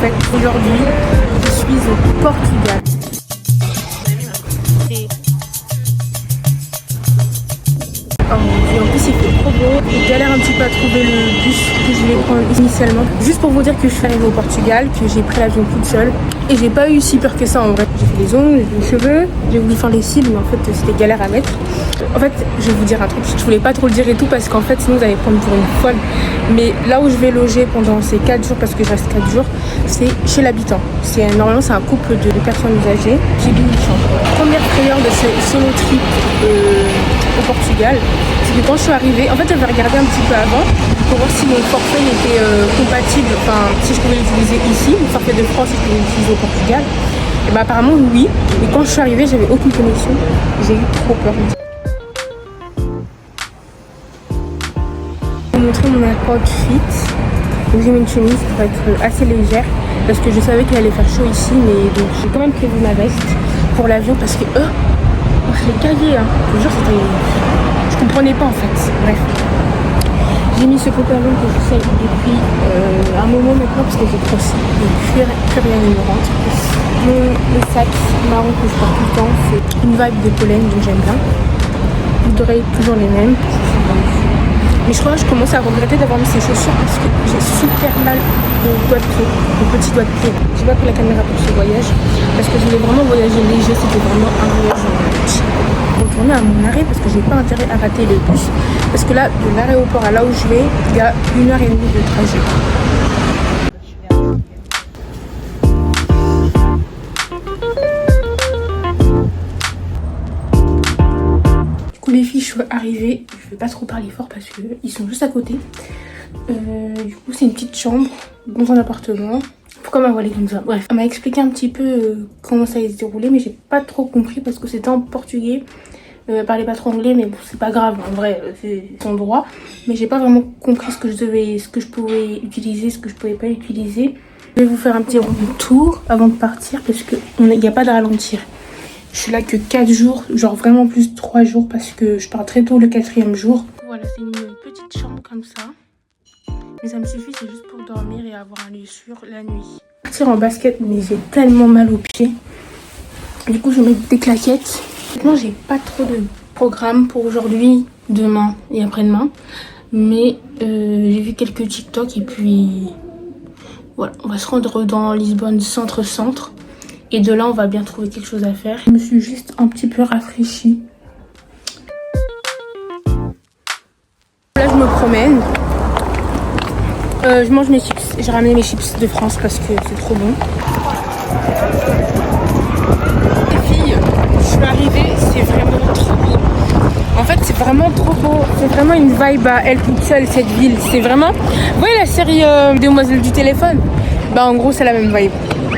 fait, aujourd'hui, je suis au Portugal. Oh mon dieu, en plus il fait trop beau. Je galère un petit peu à trouver le bus que je voulais prendre initialement. Juste pour vous dire que je suis arrivée au Portugal, que j'ai pris l'avion toute seule. Et j'ai pas eu si peur que ça en vrai. J'ai fait les ongles, j'ai fait les cheveux, j'ai voulu faire les cils, mais en fait c'était galère à mettre. En fait, je vais vous dire un truc, je voulais pas trop le dire et tout parce qu'en fait sinon vous allez prendre pour une folle. Mais là où je vais loger pendant ces 4 jours, parce que je reste 4 jours, c'est chez l'habitant. Normalement c'est un couple de personnes âgées qui louent une chambre. Première frayeur de ce solo trip au Portugal, c'est que quand je suis arrivée, en fait j'avais regardé un petit peu avant pour voir si mon forfait était compatible, enfin si je pouvais l'utiliser ici, mon forfait de France si je pouvais l'utiliser au Portugal. Et bah apparemment oui, mais quand je suis arrivée j'avais aucune connexion, j'ai eu trop peur. Je vais vous montrer mon outfit. Donc j'ai mis une chemise pour être assez légère parce que je savais qu'il allait faire chaud ici, mais donc j'ai quand même prévu ma veste pour l'avion parce que je l'ai caillé, hein. Je vous jure je comprenais pas en fait. Bref. J'ai mis ce pantalon que je sais depuis un moment maintenant parce que j'ai trop ça. Donc plus rien ne me rentre. Le sac marron que je porte tout le temps, c'est une vibe de pollen, donc j'aime bien. Vous aurez toujours les mêmes. Mais je crois que je commence à regretter d'avoir mis ces chaussures parce que j'ai super mal aux doigts de pied, aux petits doigts de pied. J'ai pas pris la caméra pour ce voyage parce que je voulais vraiment voyager léger, c'était vraiment un voyage chill. Retourner à mon arrêt parce que j'ai pas intérêt à rater le bus parce que là, de l'aéroport à là où je vais, il y a 1h30 de trajet. Les filles, je suis arrivée, je vais pas trop parler fort parce qu'ils sont juste à côté. Du coup, c'est une petite chambre dans un appartement. Pourquoi m'a voilée comme ça? Bref, elle m'a expliqué un petit peu comment ça allait se dérouler, mais j'ai pas trop compris parce que c'était en portugais. Elle parlait pas trop anglais, mais bon, c'est pas grave, en vrai, c'est son droit. Mais j'ai pas vraiment compris ce que je pouvais utiliser, ce que je pouvais pas utiliser. Je vais vous faire un petit tour avant de partir parce qu'il n'y a pas de ralentir. Je suis là que 4 jours, genre vraiment plus 3 jours parce que je pars très tôt le 4e jour. Voilà, c'est une petite chambre comme ça. Mais ça me suffit, c'est juste pour dormir et avoir un lieu sûr la nuit. Partir en basket, mais j'ai tellement mal aux pieds. Du coup, je vais mettre des claquettes. Maintenant, j'ai pas trop de programme pour aujourd'hui, demain et après-demain. Mais j'ai vu quelques TikTok et puis voilà, on va se rendre dans Lisbonne centre-centre. Et de là, on va bien trouver quelque chose à faire. Je me suis juste un petit peu rafraîchie. Là, je me promène. Je mange mes chips. J'ai ramené mes chips de France parce que c'est trop bon. Les filles, je suis arrivée, c'est vraiment trop beau. En fait, c'est vraiment trop beau. C'est vraiment une vibe à elle toute seule, cette ville. C'est vraiment... Vous voyez la série Demoiselles du téléphone? Bah, en gros, c'est la même vibe.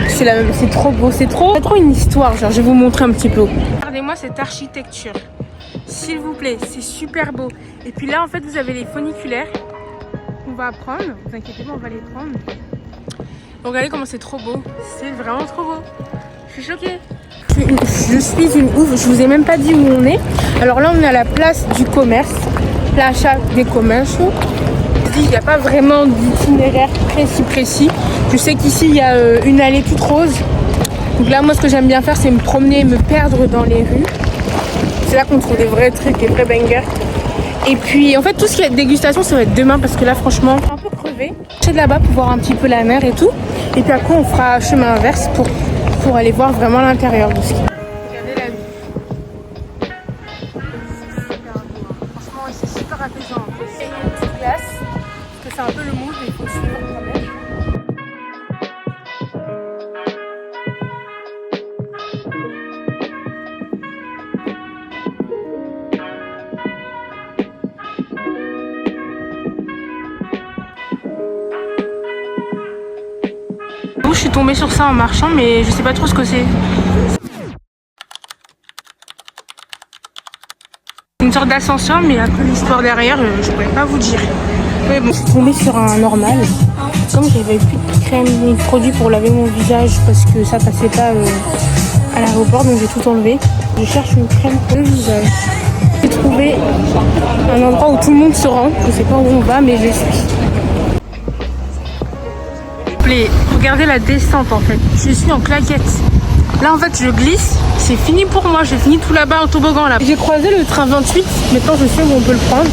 C'est trop beau, c'est trop une histoire, genre je vais vous montrer un petit peu. Regardez-moi cette architecture, s'il vous plaît, c'est super beau. Et puis là en fait vous avez les funiculaires qu'on va prendre, vous inquiétez pas, on va les prendre. Regardez comment c'est trop beau, c'est vraiment trop beau. Je suis choquée. Je suis une ouf, je vous ai même pas dit où on est. Alors là on est à la place du commerce, Plaça des Comércios. Il n'y a pas vraiment d'itinéraire précis. Je sais qu'ici il y a une allée toute rose. Donc là moi ce que j'aime bien faire c'est me promener, me perdre dans les rues. C'est là qu'on trouve des vrais trucs, des vrais bangers. Et puis en fait tout ce qui est dégustation ça va être demain parce que là franchement un peu crevé. Je vais là-bas pour voir un petit peu la mer et tout. Et puis après on fera chemin inverse pour aller voir vraiment l'intérieur de ce qui. Regardez la vue. Franchement c'est super apaisant. Et une petite glace. C'est un peu le mood, mais il faut suivre quand même. Je suis tombée sur ça en marchant, mais je sais pas trop ce que c'est. Une sorte d'ascenseur, mais après l'histoire derrière, je pourrais pas vous dire. Mais bon, je suis tombée sur un normal. Comme j'avais plus de crème ni de produit pour laver mon visage parce que ça passait pas à l'aéroport, donc j'ai tout enlevé. Je cherche une crème pour le visage. J'ai trouvé un endroit où tout le monde se rend. Je sais pas où on va, mais je suis. plaît, regardez la descente en fait. Je suis en claquette. Là en fait je glisse, c'est fini pour moi, j'ai fini tout là-bas en toboggan là. J'ai croisé le train 28, maintenant je sais où on peut le prendre.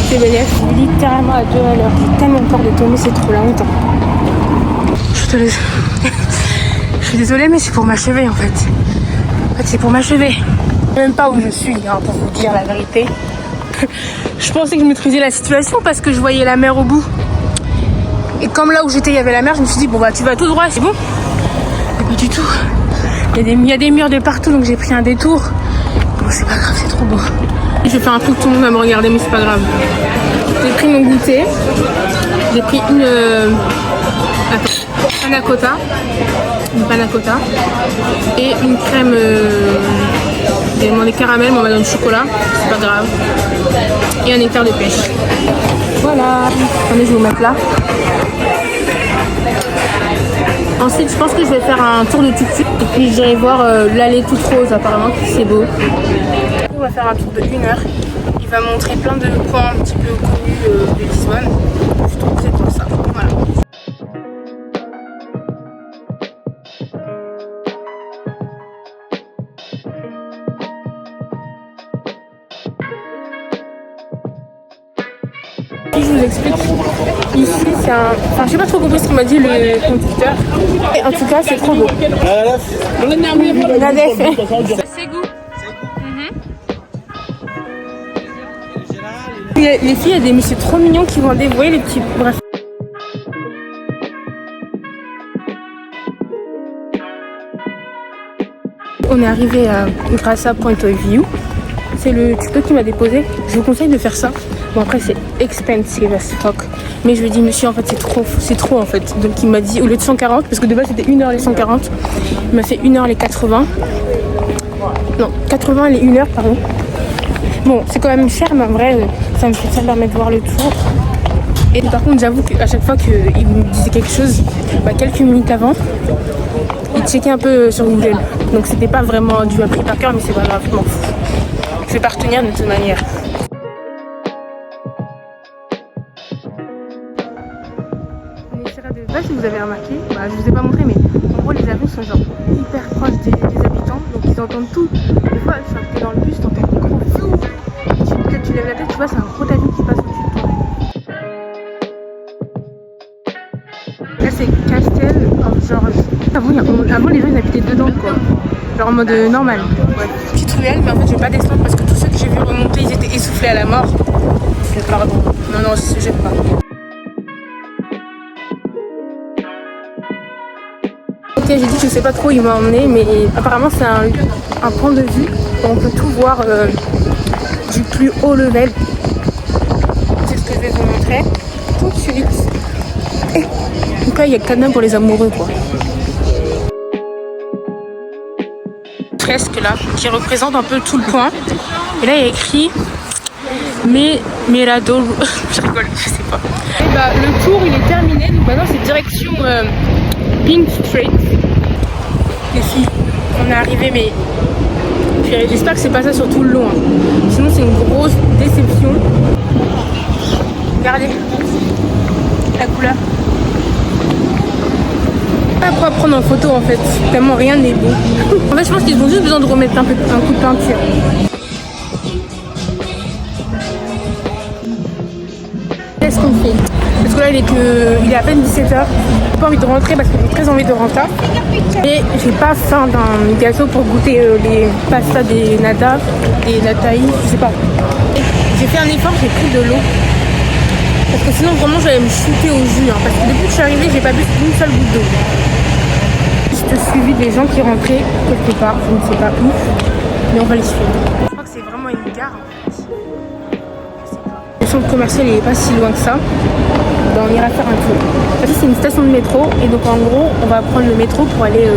C'est bénéf, littéralement à 2 à l'heure. J'ai tellement peur de tomber, c'est trop la honte. Je te laisse. Je suis désolée mais c'est pour m'achever en fait. En fait c'est pour m'achever. Je sais même pas où je suis hein, pour vous dire la vérité. Je pensais que je maîtrisais la situation parce que je voyais la mer au bout. Et comme là où j'étais il y avait la mer, je me suis dit bon bah tu vas tout droit, c'est bon. Mais pas du tout. Il y a des murs de partout donc j'ai pris un détour. Bon c'est pas grave, c'est trop beau. Je vais faire un truc, tout le monde va me regarder mais c'est pas grave. J'ai pris mon goûter. J'ai pris une panna cotta et une crème j'ai demandé caramel mais on m'a donné chocolat, c'est pas grave. Et un éclair de pêche. Voilà. Attendez, je vais vous mettre là. Ensuite, je pense que je vais faire un tour de tuk-tuk et puis j'irai voir l'allée toute rose, apparemment, c'est beau. On va faire un tour de 1 heure. Il va montrer plein de points un petit peu connus de Lisbonne. Je suis trop prête pour ça. Voilà. Je vous explique. Ici, c'est un... Enfin, j'ai pas trop compris ce qu'il m'a dit le conducteur. Et en tout cas, c'est trop beau. C'est goût. Les filles, il y a des messieurs trop mignons qui vont dévouer les petits... Bref. On est arrivé à Graça Point of View. C'est le tuto qui m'a déposé. Je vous conseille de faire ça. Bon après c'est expensive as fuck. Mais je lui ai dit monsieur en fait c'est trop en fait. Donc il m'a dit au lieu de 140, parce que de base c'était 1 heure les 140, il m'a fait 1 heure les 80. Non, 80 les 1 heure pardon. Bon c'est quand même cher mais en vrai ça me fait ça de permettre de voir le tour. Et par contre j'avoue qu'à chaque fois qu'il me disait quelque chose, quelques minutes avant, il checkait un peu sur Google. Donc c'était pas vraiment du appris par cœur mais c'est pas grave, je m'en fous. Je vais pas retenir de toute manière. Je sais pas si vous avez remarqué, je vous ai pas montré mais en gros les avions sont genre hyper proches des habitants donc ils entendent tout. Des fois t'es dans le bus, t'entends des gros flous. Tu lèves la tête, tu vois c'est un gros avion qui passe au-dessus de toi. Là c'est Castel, genre avant les gens ils habitaient dedans quoi. Genre en mode normal. Ouais. Petite ruelle mais en fait je vais pas descendre parce que tous ceux que j'ai vu remonter ils étaient essoufflés à la mort. Pardon. Non j'aime pas. Ok j'ai dit que je sais pas trop où il m'a emmené mais apparemment c'est un point de vue où on peut tout voir du plus haut level. C'est ce que je vais vous montrer tout de suite. Donc là il y a cadenas pour les amoureux quoi. Fresque là qui représente un peu tout le point et là il y a écrit Mirador. Je rigole, je sais pas. Et le tour il est terminé donc maintenant c'est direction Pink Street. Les filles on est arrivé mais j'espère que c'est pas ça sur tout le long hein. Sinon c'est une grosse déception. Regardez la couleur. Pas quoi prendre en photo en fait, tellement rien n'est beau. En fait je pense qu'ils ont juste besoin de remettre un coup de peinture. Qu'est-ce qu'on fait? Parce que là il est à peine 17h. J'ai pas envie de rentrer parce que j'ai très envie de rentrer. Et j'ai pas faim d'un gâteau pour goûter les pastas des nata, des nataï, je sais pas. J'ai fait un effort, j'ai pris de l'eau. Parce que sinon vraiment j'allais me shooter au jus hein, parce que depuis que je suis arrivée j'ai pas bu une seule goutte d'eau. J'ai suivi des gens qui rentraient quelque part, je ne sais pas où, mais on va les suivre. Je crois que c'est vraiment une gare en fait. Le centre commercial il est pas si loin que ça, on ira faire un tour. Ça c'est une station de métro et donc en gros on va prendre le métro pour aller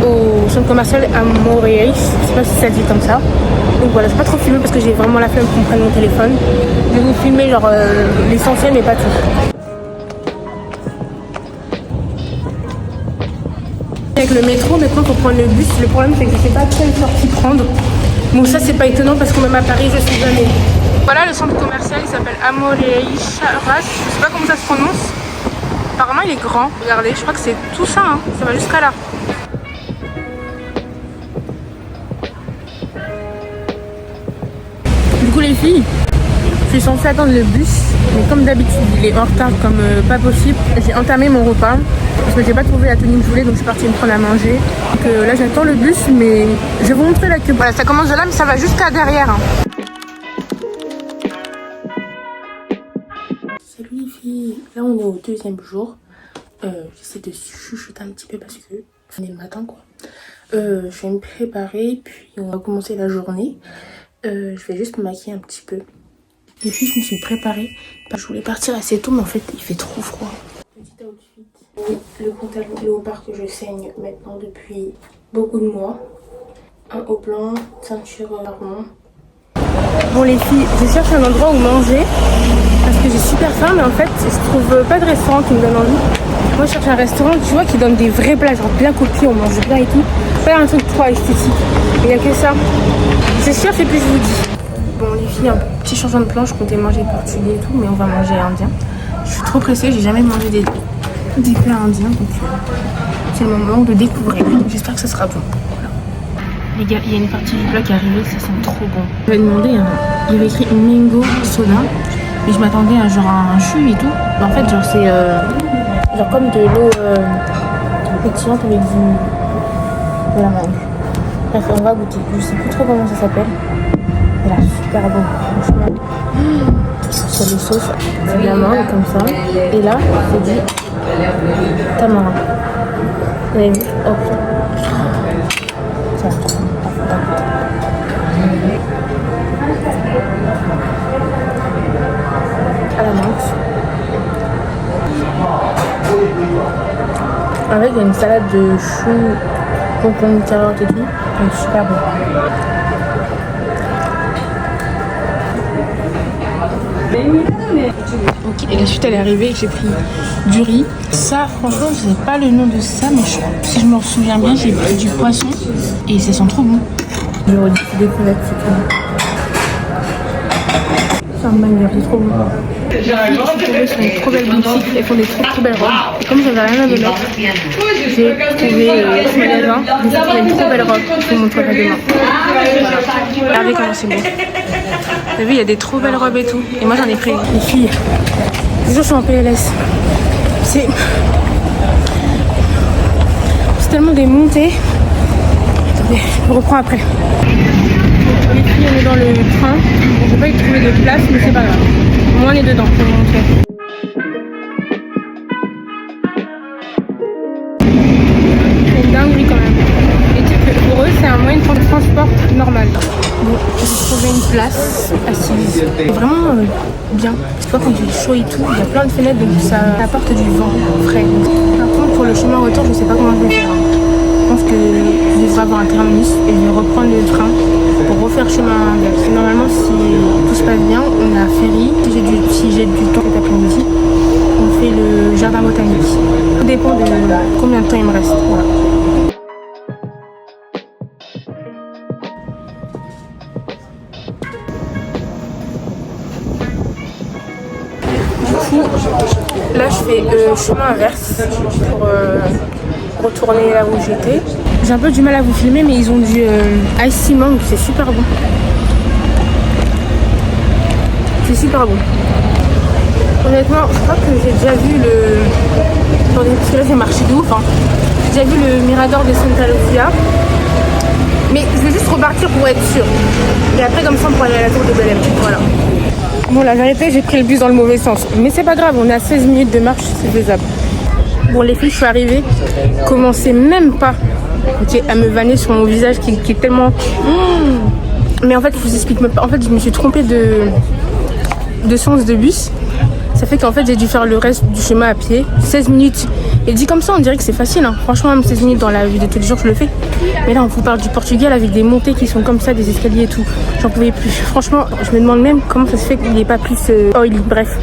au centre commercial à Montréal, je sais pas si ça se dit comme ça. Donc voilà, je vais pas trop filmer parce que j'ai vraiment la flemme qu'on prenne mon téléphone. Je vais vous filmer genre l'essentiel mais pas tout. Avec le métro, maintenant il faut prendre le bus. Le problème c'est que je sais pas quelle sortie prendre. Bon ça c'est pas étonnant parce que même à Paris je suis jamais. Voilà le centre commercial, il s'appelle Amoreira, je sais pas comment ça se prononce. Apparemment il est grand, regardez, je crois que c'est tout ça, hein. Ça va jusqu'à là. Du coup les filles, je suis censée attendre le bus, mais comme d'habitude il est en retard comme pas possible. J'ai entamé mon repas parce que j'ai pas trouvé la tenue que je voulais, donc je suis partie me prendre à manger. Donc là j'attends le bus, mais je vais vous montrer la queue. Voilà, ça commence de là mais ça va jusqu'à derrière, hein. Salut les filles, là on est au deuxième jour. J'essaie de chuchoter un petit peu parce que c'est le matin quoi. Je vais me préparer puis on va commencer la journée. Je vais juste me maquiller un petit peu. Les filles, je me suis préparée. Je voulais partir assez tôt mais en fait il fait trop froid. Petit outfit. Le pantalon léopard que je saigne maintenant depuis beaucoup de mois. Un haut blanc, ceinture marron. Bon les filles, je cherche un endroit où manger parce que j'ai super faim mais en fait je trouve pas de restaurant qui me donne envie. Moi je cherche un restaurant tu vois qui donne des vrais plats, genre bien copieux, on mange bien et tout. Pas un truc trop esthétique. Il n'y a que ça. Je cherche et puis je vous dis. Bon les filles, un petit changement de plan, je comptais manger portugais et tout mais on va manger indien. Je suis trop pressée, j'ai jamais mangé des plats indiens donc c'est le moment de découvrir. J'espère que ça sera bon. Les gars, il y a une partie du plat qui est arrivée, ça sent trop bon. J'avais demandé, il y avait écrit mango soda, mais je m'attendais à genre un jus et tout. Mais en fait, genre c'est genre comme de l'eau pétillante avec de la mangue. Bref, on va goûter. Je sais plus trop comment ça s'appelle. Elle a super bon, franchement. Sur les sauces, c'est de la mangue comme ça. Et là, c'est du tamarin. Vous avez vu? Oh putain. À la menthe avec une salade de choux, concombre, carottes et tout, donc super bon. Ok, et la suite elle est arrivée, j'ai pris du riz. Ça franchement je sais pas le nom de ça mais si je me souviens bien j'ai pris du poisson et ça sent trop bon. Je redis des crevettes, c'est tout. C'est un banger, c'est trop bon. Je suis tombée sur une trop belle boutique, elles font des trop belles robes. Et comme j'avais rien à me mettre, j'ai trouvé ce magasin, j'ai trouvé une trop belle robe. Je vous montrerai demain. Voilà. Regardez comment c'est beau. Vous avez vu, il y a des trop belles robes et tout. Et moi j'en ai pris. Les filles, je suis en PLS. C'est tellement des montées. Attendez, je reprends après. Les filles, on est dans le train. On peut pas y trouver de place, mais c'est pas grave. Au moins on est dedans, je vais vous montrer. C'est une dinguerie quand même. Et dire que pour eux, c'est un moyen de transport normal. Bon, j'ai trouvé une place assise. Vraiment bien. Tu vois, quand il est chaud et tout, il y a plein de fenêtres, donc ça apporte du vent frais. Par contre, pour le chemin retour, je sais pas comment je vais faire. Je pense que je devrais avoir un terminus et je vais reprendre le train pour refaire chemin inverse. Normalement, si tout se passe bien, on a ferry. Si j'ai du temps cet après-midi, on fait le jardin botanique. Tout dépend de combien de temps il me reste. Voilà. Là, je fais chemin inverse pour retourner là où j'étais. J'ai un peu du mal à vous filmer, mais ils ont du ice mangue, c'est super bon. C'est super bon. Honnêtement, je crois que j'ai déjà vu le... Attendez, parce que là, j'ai marché de ouf. Hein. J'ai déjà vu le Mirador de Santa Lucia. Mais je vais juste repartir pour être sûre. Et après, comme ça, on pourra aller à la tour de Belém. Voilà. Bon, la vérité, j'ai pris le bus dans le mauvais sens. Mais c'est pas grave, on est à 16 minutes de marche, c'est faisable. Bon, les filles, je suis arrivée. Commencez même pas à me vanner sur mon visage qui est tellement... Mais en fait, je vous explique même pas. En fait, je me suis trompée de sens de bus. Ça fait qu'en fait, j'ai dû faire le reste du chemin à pied. 16 minutes. Et dit comme ça, on dirait que c'est facile. Hein. Franchement, même 16 minutes dans la vie de tous les jours, je le fais. Mais là, on vous parle du Portugal avec des montées qui sont comme ça, des escaliers et tout. J'en pouvais plus. Franchement, je me demande même comment ça se fait qu'il n'est pas plus oily. Bref.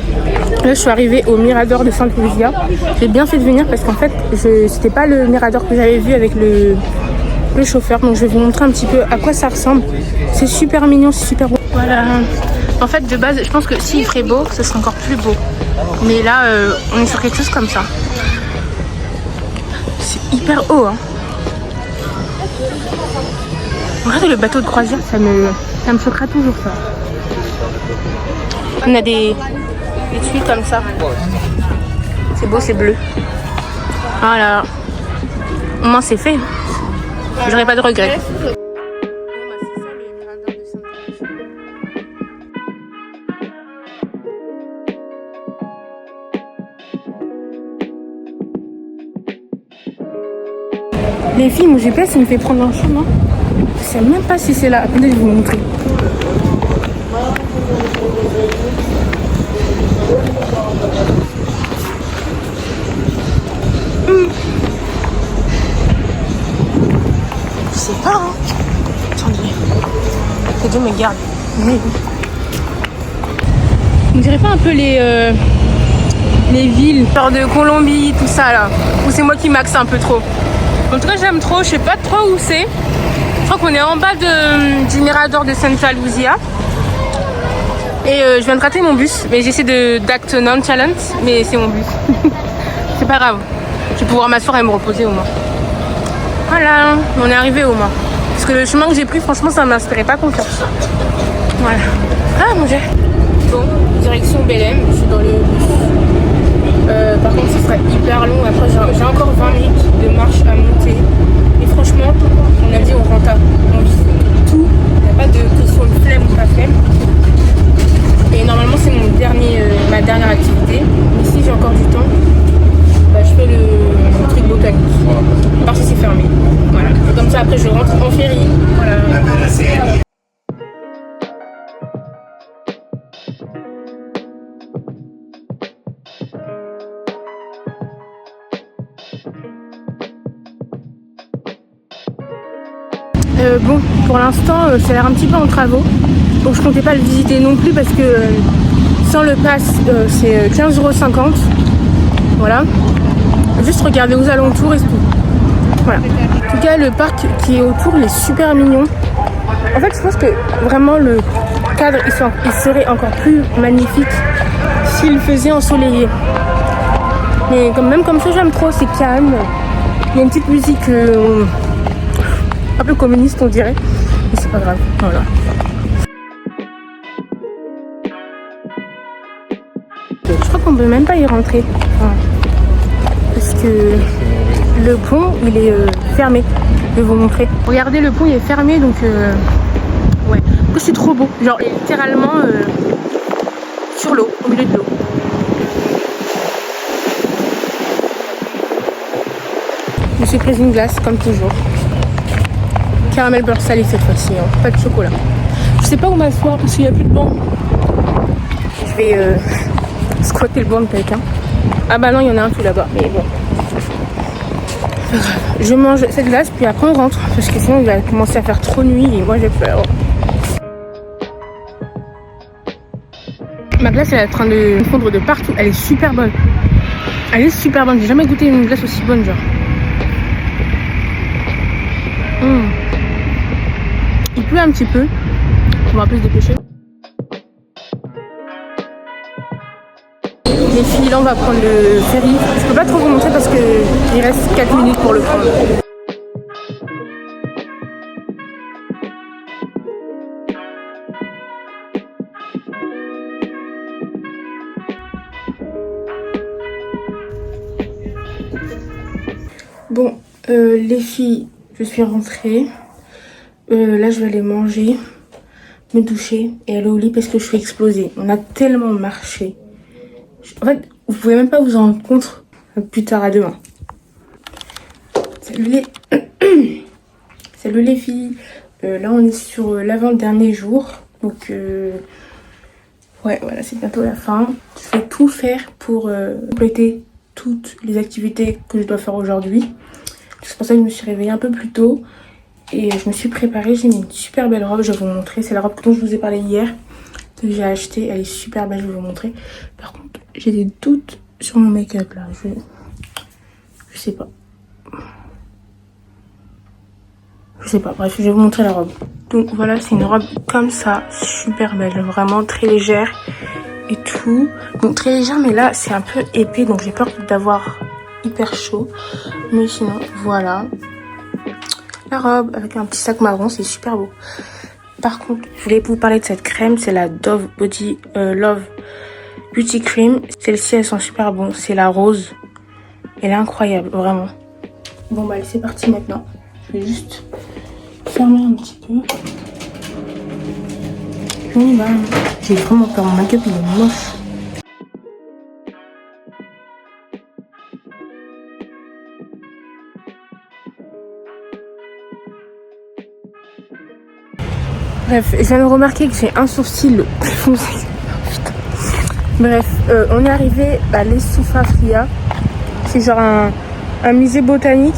Là, je suis arrivée au Mirador de Santa Lucia. J'ai bien fait de venir parce qu'en fait, c'était pas le Mirador que j'avais vu avec le chauffeur. Donc, je vais vous montrer un petit peu à quoi ça ressemble. C'est super mignon, c'est super beau. Voilà. En fait, de base, je pense que s'il ferait beau, ce serait encore plus beau. Mais là, on est sur quelque chose comme ça. C'est hyper haut, hein. Regardez le bateau de croisière, ça me choquera toujours, ça. On a des tuiles comme ça. C'est beau, c'est bleu. Voilà. Au moins, c'est fait. J'aurais pas de regrets. Les filles, mon GPS, il me fait prendre un chemin. Je sais même pas si c'est là. Attendez, je vais vous montrer. Je sais pas, hein. Attendez. Que Dieu me garde. Oui. On dirait pas un peu les villes, genre de Colombie, tout ça là. Ou c'est moi qui maxe un peu trop. En tout cas, j'aime trop. Je sais pas trop où c'est. Je crois qu'on est en bas du Mirador de Santa Luzia. Et je viens de rater mon bus. Mais j'essaie d'acte nonchalant. Mais c'est mon bus. C'est pas grave. Je vais pouvoir m'asseoir et me reposer au moins. Voilà, on est arrivé au moins. Parce que le chemin que j'ai pris, franchement, ça m'inspirait pas confiance. Voilà. Ah mon Dieu. Bon, direction Belém. Je suis dans le bus. Par contre, ce sera hyper long. Après, j'ai encore 20 minutes de marche à monter. Et franchement, on a dit on rentre on visite tout. Il n'y a pas de question de flemme ou pas flemme. Et normalement, c'est ma dernière activité. Mais si j'ai encore du temps, bah, je fais le truc botanique. Parce que c'est fermé. Voilà. Et comme ça, après, je rentre en ferry. Voilà. Bon, pour l'instant, ça a l'air un petit peu en travaux. Donc je comptais pas le visiter non plus parce que sans le pass, c'est 15,50 €. Voilà. Juste regarder aux alentours et tout. Voilà. En tout cas, le parc qui est autour, il est super mignon. En fait, je pense que vraiment le cadre, il serait encore plus magnifique s'il faisait ensoleillé. Mais même comme ça, j'aime trop, c'est calme. Il y a une petite musique un peu communiste, on dirait. Mais c'est pas grave. Voilà. Je crois qu'on peut même pas y rentrer. Enfin, parce que le pont, il est fermé. Je vais vous montrer. Regardez, le pont, il est fermé, donc ouais. C'est trop beau. Genre, littéralement sur l'eau, au milieu de l'eau. Je me suis prise une glace, comme toujours. Caramel beurre salé cette fois-ci, hein. Pas de chocolat. Je sais pas où m'asseoir parce qu'il n'y a plus de banc. Je vais squatter le banc de quelqu'un. Ah bah non, il y en a un tout là-bas, mais bon. Je mange cette glace, puis après on rentre. Parce que sinon il va commencer à faire trop nuit et moi j'ai peur. Ma glace elle est en train de fondre de partout. Elle est super bonne. Elle est super bonne. J'ai jamais goûté une glace aussi bonne, genre. Il pleut un petit peu. On va un peu se dépêcher. Les filles, là on va prendre le ferry. Je peux pas trop vous montrer parce qu'il reste 4 minutes pour le prendre. Bon, les filles, je suis rentrée. Là je vais aller manger, me doucher et aller au lit parce que je suis explosée. On a tellement marché. En fait, vous pouvez même pas vous en rendre compte. Plus tard, à demain. Salut les... Salut les filles. Là on est sur l'avant-dernier jour. Donc ouais, voilà, c'est bientôt la fin. Je vais tout faire pour compléter toutes les activités que je dois faire aujourd'hui. C'est pour ça que je me suis réveillée un peu plus tôt. Et je me suis préparée, j'ai mis une super belle robe, je vais vous montrer. C'est la robe dont je vous ai parlé hier, que j'ai achetée. Elle est super belle, je vais vous montrer. Par contre, j'ai des doutes sur mon make-up là. Je sais pas. Je sais pas, bref, je vais vous montrer la robe. Donc voilà, c'est une robe comme ça, super belle, vraiment très légère et tout. Donc très légère, mais là c'est un peu épais, donc j'ai peur d'avoir hyper chaud. Mais sinon, voilà. La robe avec un petit sac marron, c'est super beau. Par contre, je voulais vous parler de cette crème, c'est la Dove Body Love Beauty Cream. Celle-ci, elles sont super bon, c'est la rose. Elle est incroyable, vraiment. Bon bah allez, c'est parti maintenant. Je vais juste fermer un petit peu. Oui, bah, j'ai vraiment peur, mon make-up il est moche. Bref, je viens de remarquer que j'ai un sourcil plus foncé. Bref, on est arrivé à l'Essoufafria. C'est genre un musée botanique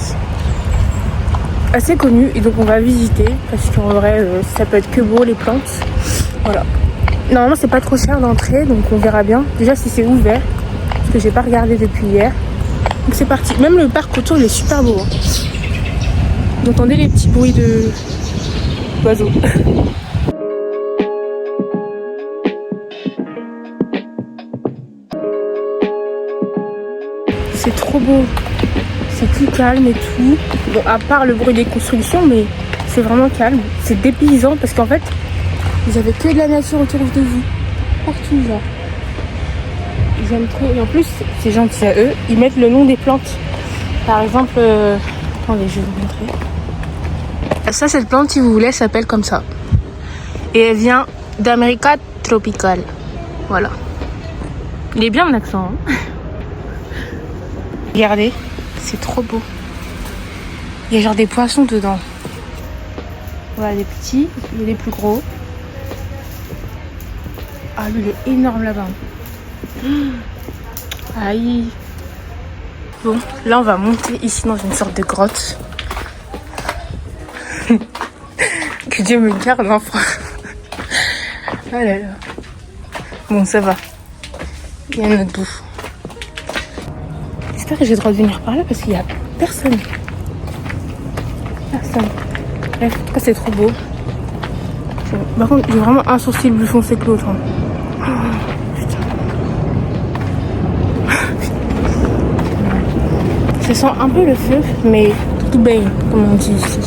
assez connu et donc on va visiter parce qu'en vrai ça peut être que beau les plantes. Voilà. Normalement c'est pas trop cher d'entrée donc on verra bien. Déjà si c'est ouvert parce que j'ai pas regardé depuis hier. Donc c'est parti. Même le parc autour il est super beau. Hein. Vous entendez les petits bruits d'oiseaux. C'est trop beau. C'est plus calme et tout. Bon, à part le bruit des constructions, mais c'est vraiment calme. C'est dépaysant parce qu'en fait, vous avez que de la nature autour de vous. Partout, genre. J'aime trop. Et en plus, c'est gentil à eux. Ils mettent le nom des plantes. Par exemple, attendez, je vais vous montrer. Ça, cette plante, si vous voulez, elle s'appelle comme ça. Et elle vient d'América tropicale. Voilà. Il est bien mon accent. Hein. Regardez. C'est trop beau. Il y a genre des poissons dedans. Voilà, des petits, il y a des plus gros. Ah, lui, il est énorme là-bas. Aïe. Bon, là, on va monter ici dans une sorte de grotte. Que Dieu me garde, enfant. Ah là là. Bon, ça va. Il y a notre bouffe. J'espère que j'ai le droit de venir par là parce qu'il n'y a personne. Personne. Bref, en tout cas, c'est trop beau. Par contre, j'ai vraiment un sourcil plus foncé que l'autre. Hein. Oh, putain. Ça sent un peu le feu, mais tout baigne, comme on dit ici.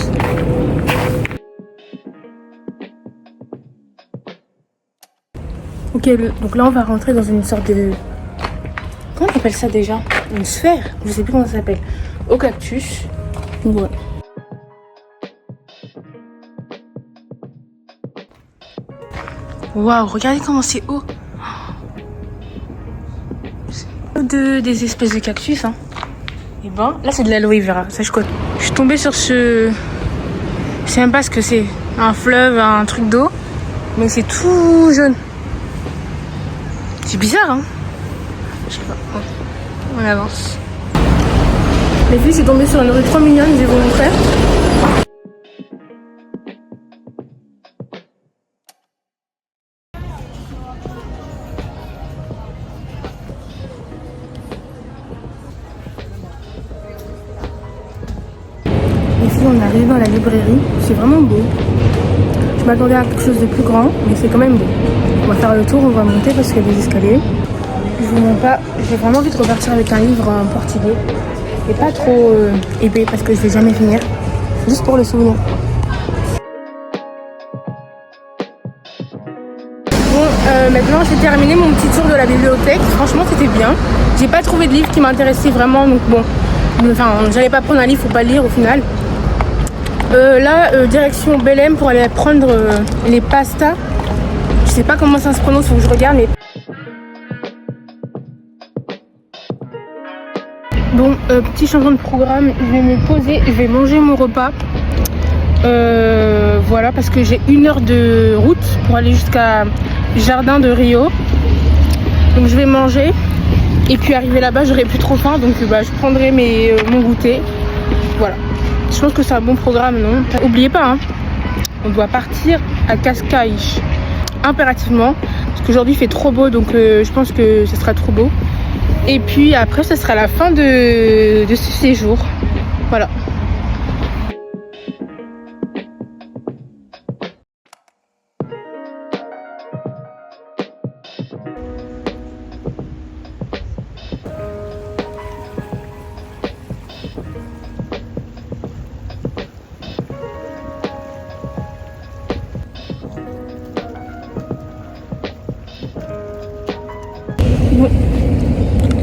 Ok, donc là, on va rentrer dans une sorte de... Comment on appelle ça déjà? Une sphère? Je sais plus comment ça s'appelle. Au cactus. Ouais. Waouh, regardez comment c'est haut. Des espèces de cactus. Hein. Et ben, là c'est de l'aloe vera. Ça je connais. Je suis tombée sur ce... Je sais même pas ce que c'est. Un fleuve, un truc d'eau. Mais c'est tout jaune. C'est bizarre, hein? Je sais pas. Bon. On avance. Les filles, je suis tombée sur une rue trop mignonne, je vais vous montrer. Les filles, on arrive dans la librairie. C'est vraiment beau. Je m'attendais à quelque chose de plus grand, mais c'est quand même beau. On va faire le tour, on va monter parce qu'il y a des escaliers. Je vous montre pas. J'ai vraiment envie de repartir avec un livre en portugais. Et pas trop épais parce que je vais jamais finir. Juste pour le souvenir. Bon, maintenant j'ai terminé mon petit tour de la bibliothèque. Franchement, c'était bien. J'ai pas trouvé de livre qui m'intéressait vraiment. Donc bon, enfin, j'allais pas prendre un livre, faut pas le lire au final. Là, direction Belém pour aller prendre les pastas. Je sais pas comment ça se prononce, faut que je regarde. Mais... Bon, petit changement de programme, je vais me poser, je vais manger mon repas. Voilà, parce que j'ai 1 heure de route pour aller jusqu'à Jardin de Rio. Donc je vais manger. Et puis arrivé là-bas, j'aurai plus trop faim. Donc bah, je prendrai mon goûter. Voilà. Je pense que c'est un bon programme, non? N'oubliez pas, hein, on doit partir à Cascais. Impérativement. Parce qu'aujourd'hui il fait trop beau, donc je pense que ce sera trop beau. Et puis après, ce sera la fin de ce séjour. Voilà.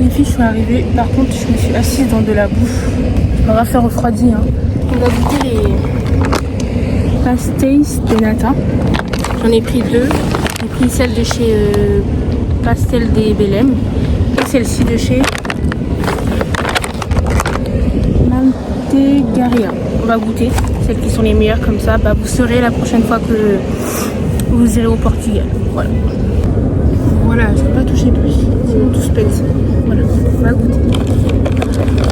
Les filles, je suis arrivée. Par contre, je me suis assise dans de la bouffe. On va faire refroidi. Hein. On va goûter les pastéis de nata. J'en ai pris deux. J'ai pris celle de chez Pastel des Belém et celle-ci de chez Mantegaria. On va goûter celles qui sont les meilleures comme ça. Bah, vous saurez la prochaine fois que vous irez au Portugal. Voilà. Voilà, je ne peux pas toucher plus, sinon tout se pète. Voilà, on va goûter.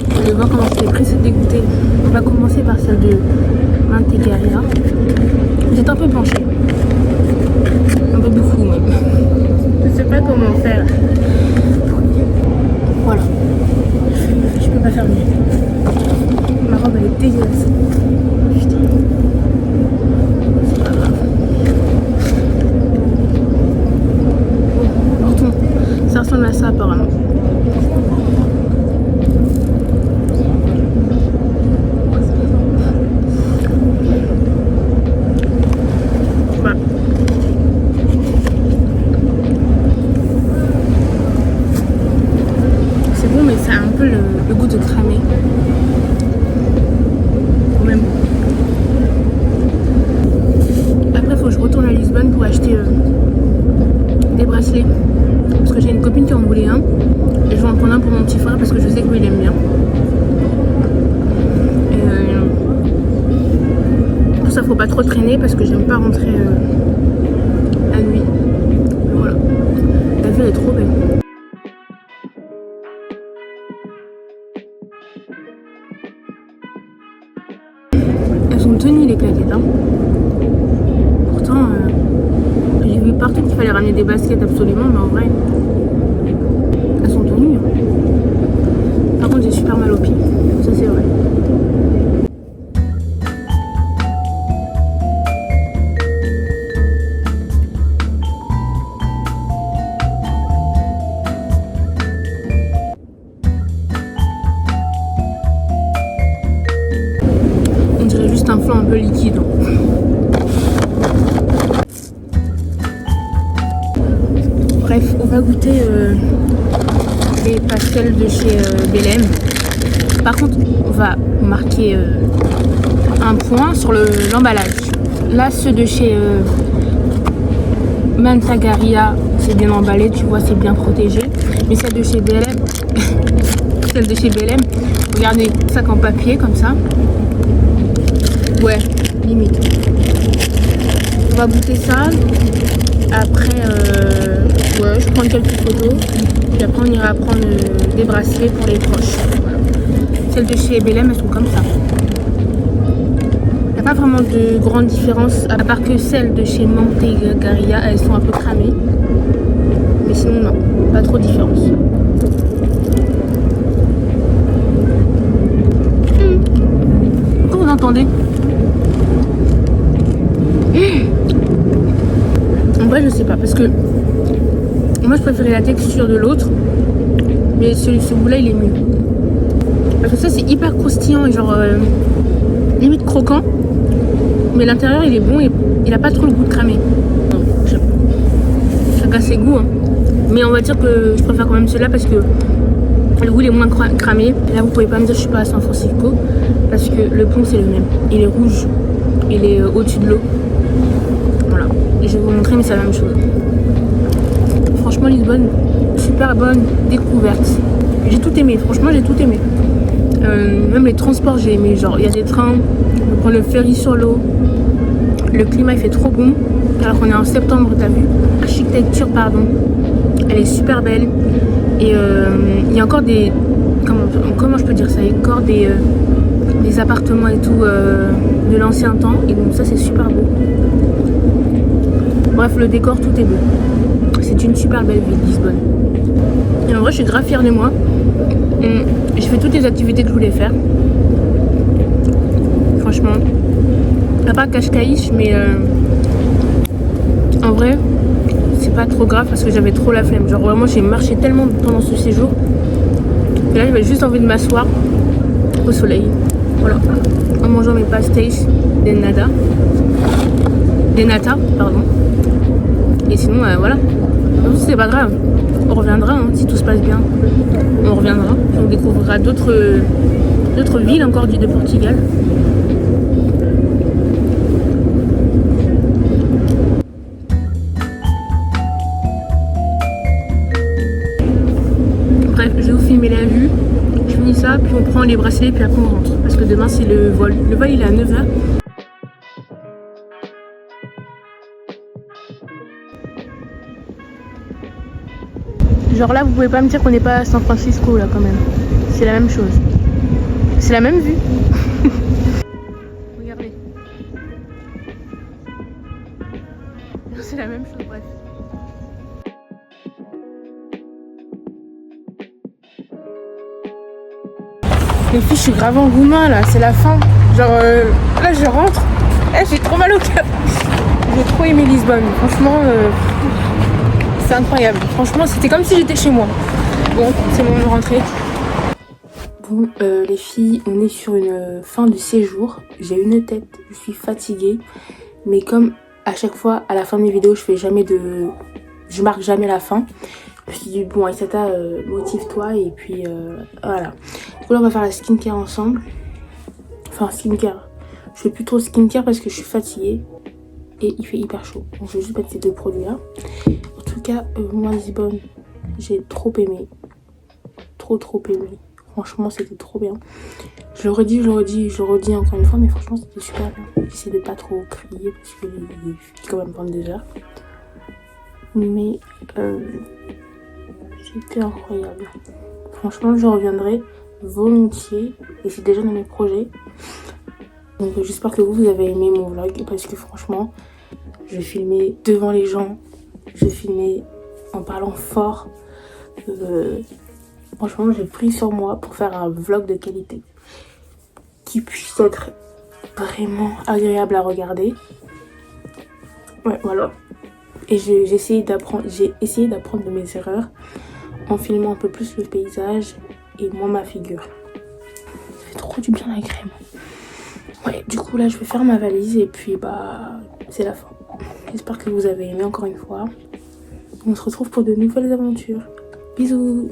Vous allez voir comment j'étais pressée de dégoûter. On va commencer par celle de Mantegaria. Vous êtes un peu penché. Un peu beaucoup même. Je ne sais pas comment faire. Voilà. Je peux pas faire mieux. Ma robe elle est dégueulasse. Putain. C'est pas grave. Ça ressemble à ça apparemment. Voilà. C'est bon mais ça a un peu le goût de cramé. Quand même. Après il faut que je retourne à Lisbonne pour acheter des bracelets. Parce que j'ai une copine qui en voulait un. Et je vais en prendre un pour mon petit frère parce que je sais que lui il aime bien. Et pour ça faut pas trop traîner parce que j'aime pas rentrer la nuit. Mais voilà. La vue elle est trop belle. Elles sont tenues les claquettes hein. Pourtant j'ai vu partout qu'il fallait ramener des baskets absolument, mais en vrai elles sont tenues. Par contre j'ai super mal aux pieds, ça c'est vrai. On dirait juste un flan un peu liquide. Bref, on va goûter les pastels de chez Belém. Par contre, on va marquer un point sur l'emballage. Là, ceux de chez Mantegaria, c'est bien emballé, tu vois, c'est bien protégé. Mais celle de chez Belém, regardez, sac en papier comme ça. Ouais, limite. On va goûter ça. Après, ouais, je prends quelques photos. Puis après, on ira prendre des bracelets pour les proches. Voilà. Celles de chez Belém, elles sont comme ça. Il n'y a pas vraiment de grande différence, à part que celles de chez Mantegaria, elles sont un peu cramées. Mais sinon, non, pas trop de différence. Qu'est-ce que vous entendez? En vrai je sais pas parce que moi je préférais la texture de l'autre, mais ce goût là il est mieux parce que ça c'est hyper croustillant et genre limite croquant, mais l'intérieur il est bon et il a pas trop le goût de cramé. Chacun ses goûts hein. Mais on va dire que je préfère quand même celui-là parce que le goût il est moins cramé. Là vous pouvez pas me dire que je suis pas à San Francisco parce que le pont c'est le même, il est rouge, il est au-dessus de l'eau. Voilà, et je vais vous montrer mais c'est la même chose. Franchement Lisbonne, super bonne découverte. J'ai tout aimé, franchement j'ai tout aimé. Même les transports j'ai aimé, genre il y a des trains, on prend le ferry sur l'eau. Le climat il fait trop bon, alors qu'on est en septembre, t'as vu. L'architecture pardon, elle est super belle. Et il y a encore des, comment je peux dire ça, il y a encore des appartements et tout de l'ancien temps, et donc ça c'est super beau. Bref, le décor tout est beau. C'est une super belle ville Lisbonne. Et en vrai je suis grave fière de moi. J'ai fait toutes les activités que je voulais faire. Franchement, à part Cascais, mais en vrai c'est pas trop grave parce que j'avais trop la flemme. Genre vraiment j'ai marché tellement pendant ce séjour et là j'avais juste envie de m'asseoir au soleil. Voilà, en mangeant mes pastéis de nata, pardon. Et sinon voilà, c'est pas grave. on reviendra, hein, si tout se passe bien. On reviendra, on découvrira d'autres villes encore de Portugal. Bref, je vais vous filmer la vue. Je finis ça, puis on prend les bracelets, puis après on rentre. Parce que demain c'est le vol. Le vol il est à 9h. Genre là, vous pouvez pas me dire qu'on n'est pas à San Francisco là quand même. C'est la même chose. C'est la même vue. Regardez. C'est la même chose, bref. Les filles, je suis grave en roumain là, c'est la fin. Genre là je rentre. J'ai trop mal au cœur. J'ai trop aimé Lisbonne. Franchement, c'est incroyable. Franchement, c'était comme si j'étais chez moi. Bon, c'est bon de rentrer. Bon, les filles, on est sur une fin de séjour. J'ai une tête, je suis fatiguée. Mais comme à chaque fois, à la fin de mes vidéos, je marque jamais la fin. Je me suis dit, bon, Aïssata, motive-toi. Et puis, voilà. Du coup, là, on va faire la skincare ensemble. Enfin, skincare. Je fais plus trop skincare parce que je suis fatiguée. Et il fait hyper chaud. Donc, je vais juste mettre ces deux produits-là. En tout cas, moi, Lisbonne, j'ai trop aimé. Trop aimé. Franchement, c'était trop bien. Je le redis encore une fois, mais franchement, c'était super bien. J'essaie de pas trop crier parce que les filles, quand même, 22h. Mais c'était incroyable. Franchement, je reviendrai volontiers. Et c'est déjà dans mes projets. Donc, j'espère que vous avez aimé mon vlog. Parce que franchement, je vais filmer devant les gens. Je vais filmer en parlant fort. Franchement, j'ai pris sur moi pour faire un vlog de qualité qui puisse être vraiment agréable à regarder. Ouais, voilà. Et j'ai essayé d'apprendre de mes erreurs en filmant un peu plus le paysage et moins ma figure. Ça fait trop du bien la crème. Ouais, du coup là, je vais faire ma valise et puis bah, c'est la fin. J'espère que vous avez aimé encore une fois. On se retrouve pour de nouvelles aventures. Bisous!